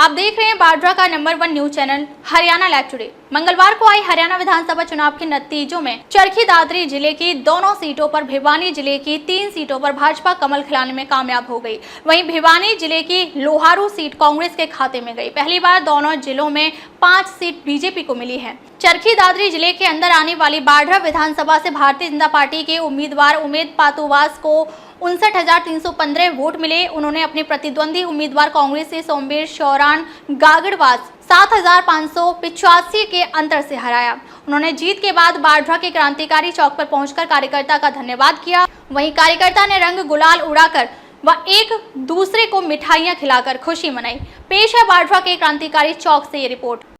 आप देख रहे हैं बाड्रा का number 1 news channel Haryana live today. मंगलवार को आई हरियाणा विधानसभा चुनाव के नतीजों में चरखी दादरी जिले की दोनों सीटों पर भिवानी जिले की 3 सीटों पर भाजपा कमल खिलाने में कामयाब हो गई। वहीं भिवानी जिले की लोहारू सीट कांग्रेस के खाते में गई। पहली बार दोनों जिलों में 5 सीट बीजेपी को मिली है। चरखी दादरी जिले के अंदर आने वाली बाड्रा विधानसभा से भारतीय जनता पार्टी के उम्मीदवार उमेद पातुवास को 59,315 वोट मिले। उन्होंने अपने प्रतिद्वंदी उम्मीदवार कांग्रेस से सोमवीर शौरान गागड़वास 7,585 के अंतर से हराया। उन्होंने जीत के बाद बाड्रा के क्रांतिकारी चौक पर पहुंचकर कार्यकर्ता का धन्यवाद किया। वहीं कार्यकर्ता ने रंग गुलाल उड़ाकर व एक दूसरे को मिठाइयां खिलाकर खुशी मनाई। पेश है बाड्रा के क्रांतिकारी चौक से ये रिपोर्ट।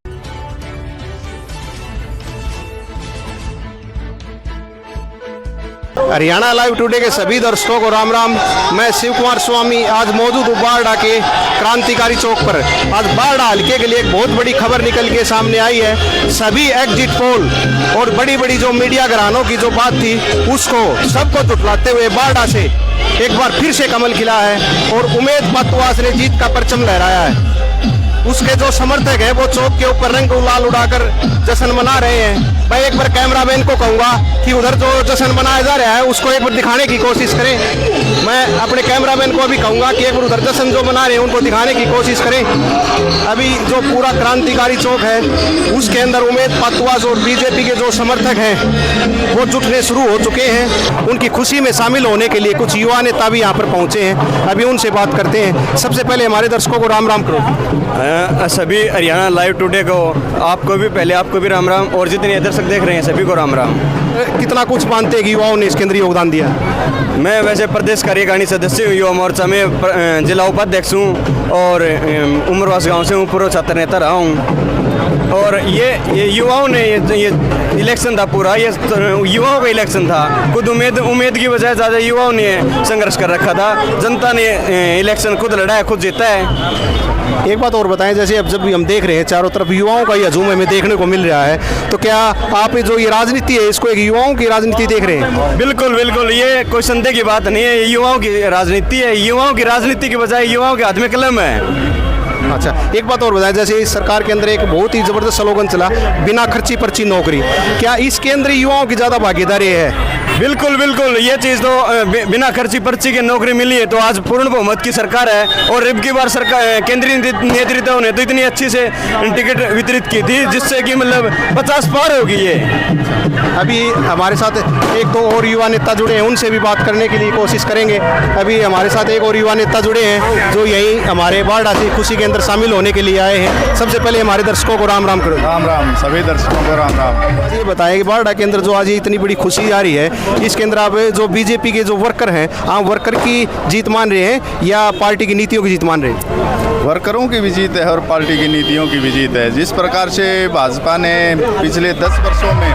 हरियाणा लाइव टुडे के सभी दर्शकों को राम राम। मैं शिव कुमार स्वामी आज मौजूद हूँ बाड्रा के क्रांतिकारी चौक पर। आज बाड्रा हल्के के लिए एक बहुत बड़ी खबर निकल के सामने आई है। सभी एग्जिट पोल और बड़ी बड़ी जो मीडिया घरानों की जो बात थी उसको सबको झुठलाते हुए बाड्रा से एक बार फिर से कमल खिला है और उमेद पातुवास ने जीत का परचम लहराया है। उसके जो समर्थक है वो चौक के ऊपर रंग गुलाल उड़ाकर जश्न मना रहे हैं। मैं एक बार कैमरामैन को कहूंगा कि उधर जो जश्न मनाया जा रहा है उसको एक बार दिखाने की कोशिश करें। मैं अपने कैमरामैन को भी कहूंगा कि एक बार उधर जश्न जो मना रहे हैं उनको दिखाने की कोशिश करें। अभी जो पूरा क्रांतिकारी चौक है उसके अंदर उमेद पातुवास और बीजेपी के जो समर्थक हैं वो जुटने शुरू हो चुके हैं। उनकी खुशी में शामिल होने के लिए कुछ युवा नेता भी यहाँ पर पहुंचे हैं। अभी उनसे बात करते हैं। सबसे पहले हमारे दर्शकों को राम राम करो। सभी हरियाणा लाइव टुडे को आपको भी राम राम और जितने दर्शक देख रहे हैं सभी को राम राम। कितना कुछ मानते हैं कि युवाओं ने इसके अंदर योगदान दिया? मैं वैसे प्रदेश कार्यकारिणी सदस्य हूँ, युवा मोर्चा में जिला उपाध्यक्ष हूँ और उमरवास गांव से हूँ, पूर्व छात्र नेता रहा हूँ। और ये युवाओं ने ये इलेक्शन था पूरा, ये युवाओं का इलेक्शन था। खुद उम्मीद की बजाय ज़्यादा युवाओं ने संघर्ष कर रखा था। जनता ने इलेक्शन खुद लड़ा है, खुद जीता है। एक बात और बताएं, जैसे अब जब भी हम देख रहे हैं चारों तरफ युवाओं का ही हजूम हमें देखने को मिल रहा है, तो क्या आप जो ये राजनीति है इसको एक युवाओं की राजनीति देख रहे हैं? बिल्कुल बिल्कुल, ये कोई संदेह की बात नहीं है। ये युवाओं की राजनीति है। युवाओं की राजनीति की बजाय युवाओं के हाथ में कलम है। अच्छा, एक बात और बताएं, जैसे इस सरकार के अंदर एक बहुत ही जबरदस्त स्लोगन चला, बिना खर्ची पर्ची नौकरी। क्या इसके अंदर युवाओं की ज़्यादा भागीदारी है? बिल्कुल बिल्कुल, ये चीज़ तो बिना खर्ची पर्ची के नौकरी मिली है तो आज पूर्ण बहुमत की सरकार है। और अब की बार सरकार केंद्रीय नेतृत्व ने तो इतनी अच्छी से टिकट वितरित की थी जिससे कि मतलब 50 पार होगी ये। अभी हमारे साथ एक दो और युवा नेता जुड़े हैं, उनसे भी बात करने के लिए कोशिश करेंगे। अभी हमारे साथ एक और युवा नेता जुड़े हैं जो यहीं हमारे बाड्रा की खुशी के अंदर शामिल होने के लिए आए हैं। सबसे पहले हमारे दर्शकों को राम राम करो। राम राम, सभी दर्शकों को राम राम। ये बताएं कि बाड्रा के अंदर जो आज इतनी बड़ी खुशी आ रही है, इसके अंदर आप जो बीजेपी के जो वर्कर हैं, आम वर्कर की जीत मान रहे हैं या पार्टी की नीतियों की जीत मान रहे हैं? वर्करों की भी जीत है और पार्टी की नीतियों की भी जीत है। जिस प्रकार से भाजपा ने पिछले 10 वर्षों में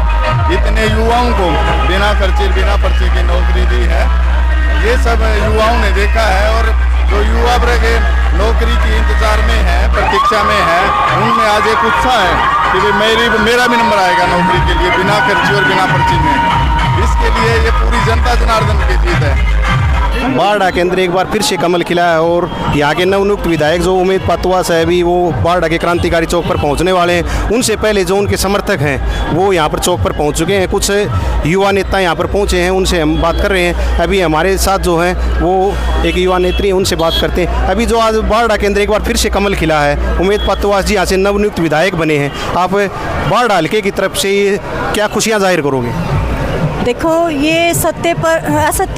इतने युवाओं को बिना खर्चे बिना पर्चे की नौकरी दी है, ये सब युवाओं ने देखा है। और जो युवा वर्ग नौकरी की इंतजार में है, प्रतीक्षा में है, उनमें आज एक उत्साह है कि मेरा भी नंबर आएगा नौकरी के लिए बिना खर्चे और बिना पर्ची में। इसके लिए ये पूरी जनता जनार्दन की जीत है। बाड्रा के अंदर एक बार फिर से कमल खिला है और यहाँ के नवनियुक्त विधायक जो उमेद पातुवास है अभी वो बाड्रा के क्रांतिकारी चौक पर पहुँचने वाले हैं। उनसे पहले जो उनके समर्थक हैं वो यहाँ पर चौक पर पहुँच चुके हैं। कुछ युवा नेता यहाँ पर पहुँचे हैं, उनसे हम बात कर रहे हैं। अभी हमारे साथ जो हैं वो एक युवा नेत्री हैं, उनसे बात करते हैं। अभी जो आज बाड्रा के अंदर एक बार फिर से कमल खिला है, उमेद पातुवास जी यहाँ से नवनियुक्त विधायक बने हैं। आप बाड्रा हल्के की तरफ से क्या खुशियाँ जाहिर करोगे? देखो, ये असत्य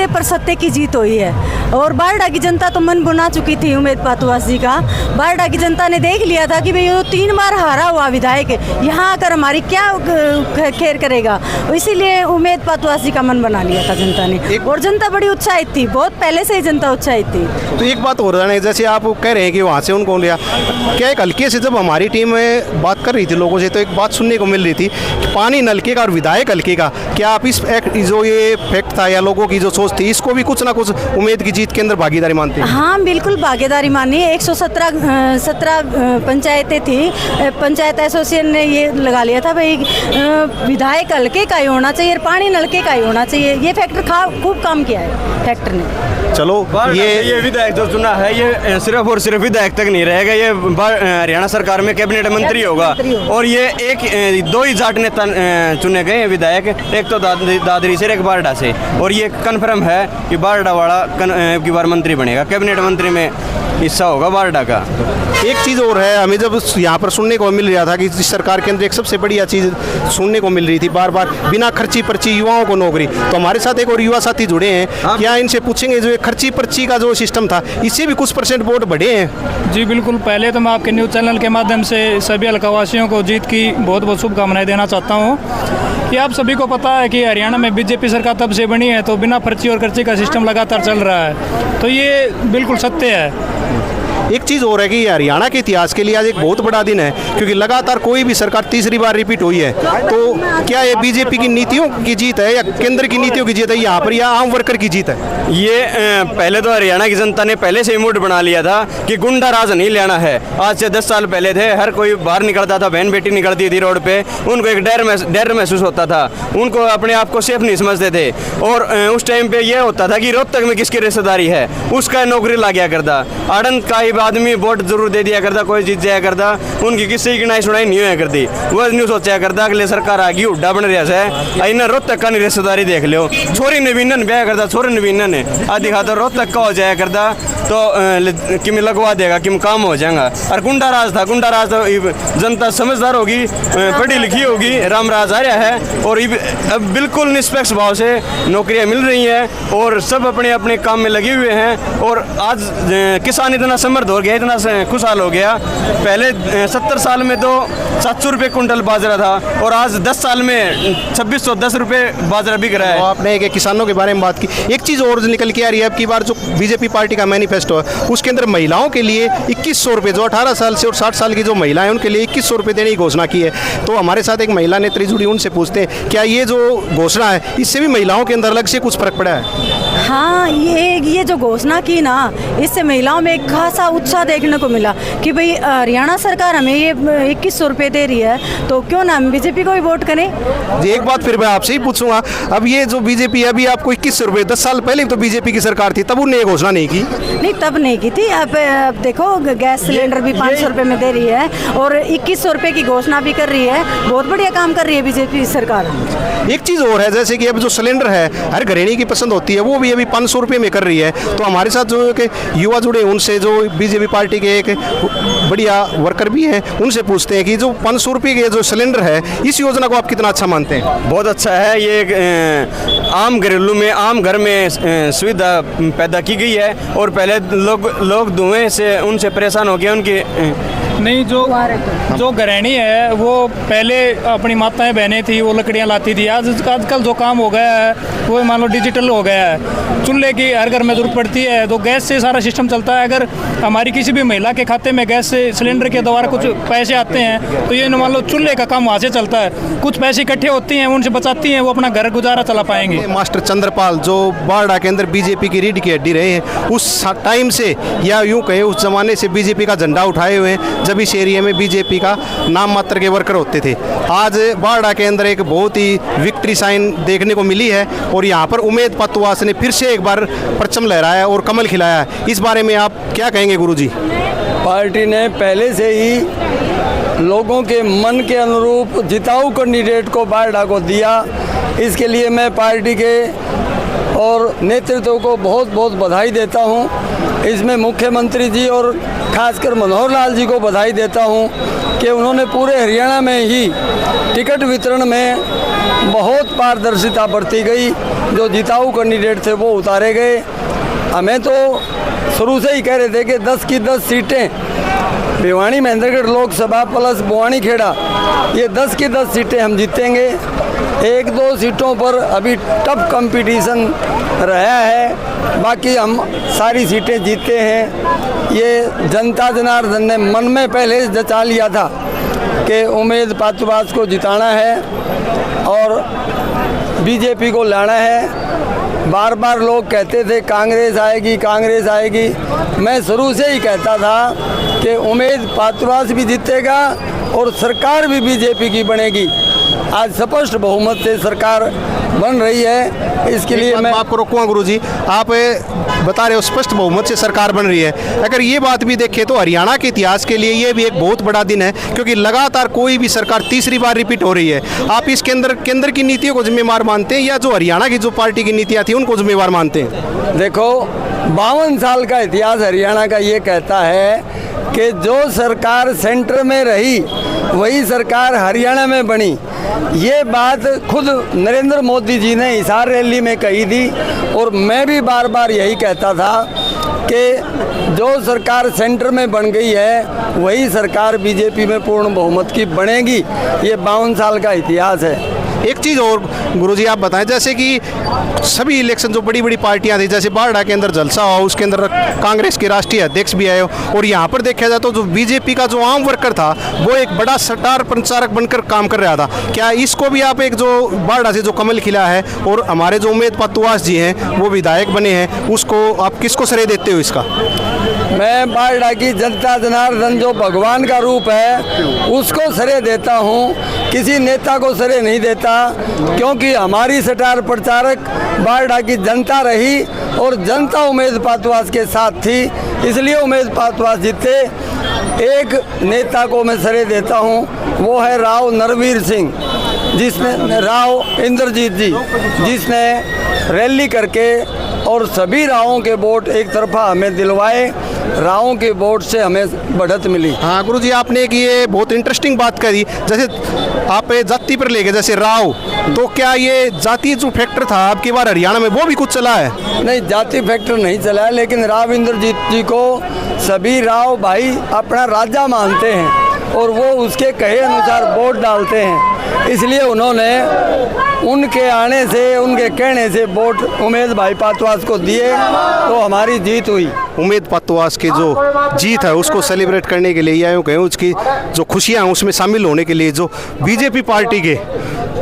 पर सत्य की जीत हुई है और बाड्रा की जनता तो मन बुना चुकी थी उमेद पातुवास जी का। बाड्रा की जनता ने देख लिया था कि भाई वो 3 बार हारा हुआ विधायक है, यहाँ आकर हमारी क्या खैर करेगा। इसीलिए उमेद पातुवास जी का मन बना लिया था जनता ने। और जनता बड़ी उत्साहित थी, बहुत पहले से ही जनता उत्साहित थी। तो एक बात हो रहा है, जैसे आप कह रहे हैं कि वहाँ से उनको लिया, क्या एक हल्के से जब हमारी टीम बात कर रही थी लोगों से तो एक बात सुनने को मिल रही थी कि पानी नलके का और विधायक हल्के का, क्या आप इस जो ये फैक्ट था या लोगों की जो सोच थी, इसको भी कुछ ना कुछ उम्मीद की जीत के अंदर भागीदारी मानते हैं? हाँ बिल्कुल भागीदारी मानी। 117 पंचायतें थी, पंचायत एसोसिएशन ने ये लगा लिया था भाई विधायक हल्के का ही होना चाहिए, पानी नलके का ही होना चाहिए। ये फैक्टर खूब काम किया है फैक्टर ने। चलो ये विधायक जो चुना है ये सिर्फ और सिर्फ विधायक तक नहीं रहेगा, ये हरियाणा सरकार में कैबिनेट मंत्री होगा। और ये दो ही जाट नेता चुने गए विधायक, एक तो दादरी से एक बारडा से, और ये कन्फर्म है कि बारडा वाला की बार मंत्री बनेगा, कैबिनेट मंत्री में हिस्सा होगा बारडा का। एक चीज़ और है, हमें जब यहाँ पर सुनने को मिल रहा था कि इस सरकार के अंदर एक सबसे बढ़िया चीज़ सुनने को मिल रही थी बार बार, बिना खर्ची पर्ची युवाओं को नौकरी। तो हमारे साथ एक और युवा साथी जुड़े हैं, क्या इनसे पूछेंगे जो खर्ची पर्ची का जो सिस्टम था इससे भी कुछ % वोट बढ़े हैं? जी बिल्कुल। पहले तो मैं आपके न्यूज़ चैनल के माध्यम से सभी हल्कावासियों को जीत की बहुत बहुत शुभकामनाएं देना चाहता हूँ कि आप सभी को पता है कि हरियाणा में बीजेपी सरकार तब से बनी है तो बिना पर्ची और खर्ची का सिस्टम लगातार चल रहा है, तो ये बिल्कुल सत्य है। एक चीज़ और है कि हरियाणा के इतिहास के लिए आज एक बहुत बड़ा दिन है, क्योंकि लगातार कोई भी सरकार तीसरी बार रिपीट हुई है। तो क्या ये बीजेपी की नीतियों की जीत है या केंद्र की नीतियों की जीत है यहाँ पर, या आम वर्कर की जीत है? ये पहले तो हरियाणा की जनता ने पहले से ही मूड बना लिया था कि गुंडा राज नहीं लेना है। आज से 10 साल पहले थे, हर कोई बाहर निकलता था, बहन बेटी निकलती थी रोड पे, उनको एक डर महसूस होता था, उनको अपने आप को सेफ नहीं समझते थे। और उस टाइम पे ये होता था कि रोहतक में किसकी रिश्तेदारी है, उसका नौकरी ला गया करता, आड़ंद का ही आदमी वोट जरूर दे दिया करता, कोई जीत जाया करता, उनकी किसी की नाई सुनाई नहीं होया करती। वह न्यूज सोचा करता अगले सरकार आ गई उड्डा बन रहा है, इन्हें रोहतक का नहीं रिश्तेदारी देख लो, छोरी नवीनन ब्याह करता, छोरी नवीनन आदि खाता रोहतक का हो जाया करता, तो किम लगवा देगा, किम काम हो जाएगा। और गुंडा राज था, गुंडा राज तो जनता समझदार होगी, पढ़ी लिखी होगी, राम राज आ रहा है, और अब बिल्कुल निष्पक्ष भाव से नौकरियां मिल रही हैं और सब अपने अपने काम में लगे हुए हैं। और आज किसान इतना समृद्ध हो गया, इतना खुशहाल हो गया। पहले 70 साल में तो 700 रुपये कुंटल बाजरा था और आज 10 साल में 2610 रुपये बाजरा बिक रहा है। तो आपने एक किसानों के बारे में बात की, एक चीज़ और निकल के आ रही है अब की बार जो बीजेपी पार्टी का मैनिफेस्टो है उसके अंदर महिलाओं के लिए 2100 रुपये, जो 18 साल से और 60 साल की जो महिलाएं उनके लिए 2100 रुपये देने की घोषणा की है। तो हमारे साथ एक महिला नेत्री जुड़ी, उनसे पूछते हैं क्या ये जो घोषणा है इससे भी महिलाओं के अंदर अलग से कुछ फर्क पड़ा है? हाँ, ये जो घोषणा की ना, इससे महिलाओं में एक खासा उत्साह देखने को मिला कि भाई हरियाणा सरकार हमें ये 2100 रुपये दे रही है, तो क्यों ना हम बीजेपी को ही वोट करें। एक बात फिर मैं आपसे ही पूछूंगा, अब ये जो बीजेपी अभी आपको 2100 रुपये, 10 साल पहले तो बीजेपी की सरकार थी, तब उन्होंने ये घोषणा नहीं की? नहीं, तब नहीं की थी। अब देखो गैस सिलेंडर भी 500 रुपये में दे रही है और 2100 रुपये की घोषणा भी कर रही है। बहुत बढ़िया काम कर रही है बीजेपी सरकार। एक चीज़ और है, जैसे कि अब जो सिलेंडर है हर गृहिणी की पसंद होती है, वो भी अभी 500 रुपये में कर रही है। तो हमारे साथ जो कि युवा जुड़े उनसे, जो बीजेपी पार्टी के एक बढ़िया वर्कर भी हैं, उनसे पूछते हैं कि जो 500 रुपये के जो सिलेंडर है इस योजना को आप कितना अच्छा मानते हैं? बहुत अच्छा है, ये आम घरेलू में, आम घर में सुविधा पैदा की गई है। और पहले लोग धुएं से उनसे परेशान हो गए, उनके नहीं, जो गृहिणी है वो पहले अपनी माताएं बहनें थी वो लकड़ियां लाती थी, आजकल जो काम हो गया है वो मान लो डिजिटल हो गया है, चूल्हे की हर घर में जरूरत पड़ती है, तो गैस से सारा सिस्टम चलता है। अगर हमारी किसी भी महिला के खाते में गैस से सिलेंडर के द्वारा कुछ पैसे आते हैं तो ये मान लो चूल्हे का काम वहाँ से चलता है, कुछ पैसे इकट्ठे होती हैं उनसे बचाती हैं, वो अपना घर गुजारा चला पाएंगे। मास्टर चंद्रपाल जो बारडा के अंदर बीजेपी की रीढ़ की हड्डी रहे हैं, उस टाइम से या यूं कहे उस जमाने से बीजेपी का झंडा उठाए हुए हैं जब इस एरिया में बीजेपी का नाम मात्र के वर्कर होते थे। आज बारडा के अंदर एक बहुत ही विक्ट्री साइन देखने को मिली है और यहाँ पर उमेद पातुआस ने फिर से एक बार परचम लहराया और कमल खिलाया। इस बारे में आप क्या कहेंगे गुरुजी? पार्टी ने पहले से ही लोगों के मन के अनुरूप जिताऊ कैंडिडेट को बारडा को दिया। इसके लिए मैं पार्टी के और नेतृत्व को बहुत बहुत बधाई देता हूं। इसमें मुख्यमंत्री जी और खासकर मनोहर लाल जी को बधाई देता हूं कि उन्होंने पूरे हरियाणा में ही टिकट वितरण में बहुत पारदर्शिता बरती गई। जो जिताऊ कैंडिडेट थे वो उतारे गए। हमें तो शुरू से ही कह रहे थे कि 10 की 10 सीटें भिवानी महेंद्रगढ़ लोकसभा प्लस बुआनी खेड़ा, ये 10 की 10 सीटें हम जीतेंगे। 1-2 सीटों पर अभी टफ कंपटीशन रहा है, बाकी हम सारी सीटें जीते हैं। ये जनता जनार्दन ने मन में पहले जता लिया था कि उमेद पातुआस को जिताना है और बीजेपी को लाना है। बार बार लोग कहते थे कांग्रेस आएगी, कांग्रेस आएगी। मैं शुरू से ही कहता था कि उमेद पात्रवास भी जीतेगा और सरकार भी बीजेपी की बनेगी। आज स्पष्ट बहुमत से सरकार बन रही है। इसके लिए मैं आपको रोकूंगा गुरुजी, आप बता रहे हो स्पष्ट बहुमत से सरकार बन रही है। अगर ये बात भी देखें तो हरियाणा के इतिहास के लिए ये भी एक बहुत बड़ा दिन है, क्योंकि लगातार कोई भी सरकार तीसरी बार रिपीट हो रही है। आप इसके अंदर केंद्र की नीतियों को जिम्मेवार मानते हैं या जो हरियाणा की जो पार्टी की नीतियाँ थी उनको जिम्मेवार मानते हैं? देखो, 52 साल का इतिहास हरियाणा का ये कहता है कि जो सरकार सेंटर में रही वही सरकार हरियाणा में बनी। ये बात खुद नरेंद्र मोदी जी ने हिसार रैली में कही थी और मैं भी बार बार यही कहता था कि जो सरकार सेंटर में बन गई है वही सरकार बीजेपी में पूर्ण बहुमत की बनेगी। ये 52 साल का इतिहास है। एक चीज़ और गुरुजी आप बताएं, जैसे कि सभी इलेक्शन जो बड़ी बड़ी पार्टियां थी, जैसे बारडा के अंदर जलसा हो, उसके अंदर कांग्रेस के राष्ट्रीय अध्यक्ष भी आए हो, और यहाँ पर देखा जाए तो जो बीजेपी का जो आम वर्कर था वो एक बड़ा स्टार प्रचारक बनकर काम कर रहा था। क्या इसको भी आप एक जो बारडा से जो कमल खिला है और हमारे जो उमेद पातुवास जी हैं वो विधायक बने हैं, उसको आप किसको श्रेय देते हो इसका? मैं बारडा की जनता जनार्दन जो भगवान का रूप है उसको श्रेय देता हूँ, किसी नेता को श्रेय नहीं देता, क्योंकि हमारी स्टार प्रचारक बारडा की जनता रही और जनता उमेद पातुवास के साथ थी, इसलिए उमेद पातुवास जीते। एक नेता को मैं श्रेय देता हूँ, वो है राव नरवीर सिंह, जिसने राव इंद्रजीत जी, जिसने रैली करके और सभी रावों के वोट एक तरफा हमें दिलवाए। रावों के वोट से हमें बढ़त मिली। हाँ गुरुजी, आपने एक ये बहुत इंटरेस्टिंग बात करी, जैसे आप जाति पर ले गए, जैसे राव, तो क्या ये जाति जो फैक्टर था आपकी बार हरियाणा में वो भी कुछ चला है? नहीं, जाति फैक्टर नहीं चला है, लेकिन राव इंद्रजीत जी को सभी राव भाई अपना राजा मानते हैं और वो उसके कहे अनुसार वोट डालते हैं, इसलिए उन्होंने उनके आने से, उनके कहने से वोट उमेद भाई पातुवास को दिए, तो हमारी जीत हुई। उमेद पातुवास की जो जीत है उसको सेलिब्रेट करने के लिए या यूँ कहें उसकी जो खुशियाँ हैं उसमें शामिल होने के लिए जो बीजेपी पार्टी के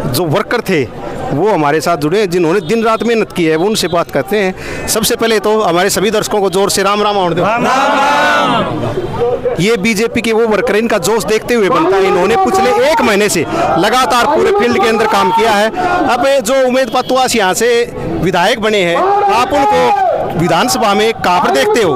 जो वर्कर थे वो हमारे साथ जुड़े हैं, जिन्होंने दिन रात मेहनत की है, वो उनसे बात करते हैं। सबसे पहले तो हमारे सभी दर्शकों को जोर से राम राम आउट दो। ये बीजेपी के वो वर्कर, इनका जोश देखते हुए बनता है। इन्होंने पिछले 1 महीने से लगातार पूरे फील्ड के अंदर काम किया है। अब जो उमेद पातुवास यहाँ से विधायक बने हैं, आप उनको विधानसभा में कहाँ पर देखते हो?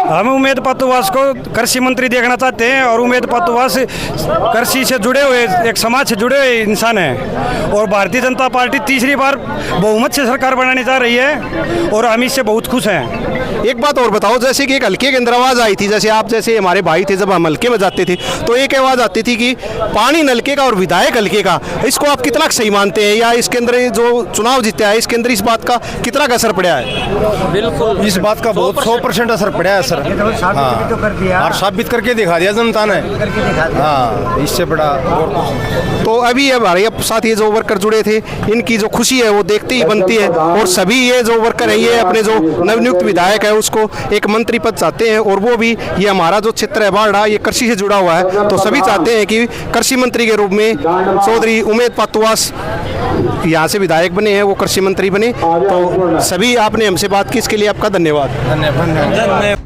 हम उमेद पातुवास को कृषि मंत्री देखना चाहते हैं और उमेद पातुवास कृषि से जुड़े हुए, एक समाज से जुड़े हुए इंसान हैं और भारतीय जनता पार्टी तीसरी बार बहुमत से सरकार बनाने जा रही है और हम इससे बहुत खुश हैं। एक बात और बताओ, जैसे कि एक हल्के के अंदर आवाज़ आई थी, जैसे आप जैसे हमारे भाई थे, जब हम हल्के में जाते थे तो एक आवाज़ आती थी कि पानी नलके का और विधायक हल्के का, इसको आप कितना सही मानते हैं, या इसके अंदर जो चुनाव जीता है इसके अंदर इस बात का कितना असर पड़ा है? बिल्कुल, इस बात का बहुत 100% असर पड़ा है सर। हाँ, तो कर दिया और साबित करके दिखा दिया जनता ने। हाँ, इससे बड़ा तो अभी हमारे साथ ये जो वर्कर जुड़े थे, इनकी जो खुशी है वो देखते ही बनती है, और सभी ये जो वर्कर है ये अपने जो नवनियुक्त विधायक है उसको एक मंत्री पद चाहते हैं, और वो भी ये हमारा जो क्षेत्र है बारडा ये कृषि से जुड़ा हुआ है, तो सभी चाहते हैं कि कृषि मंत्री के रूप में चौधरी उमेद पातुवास यहाँ से विधायक बने हैं, वो कृषि मंत्री बने। तो सभी आपने हमसे बात की, इसके लिए आपका धन्यवाद।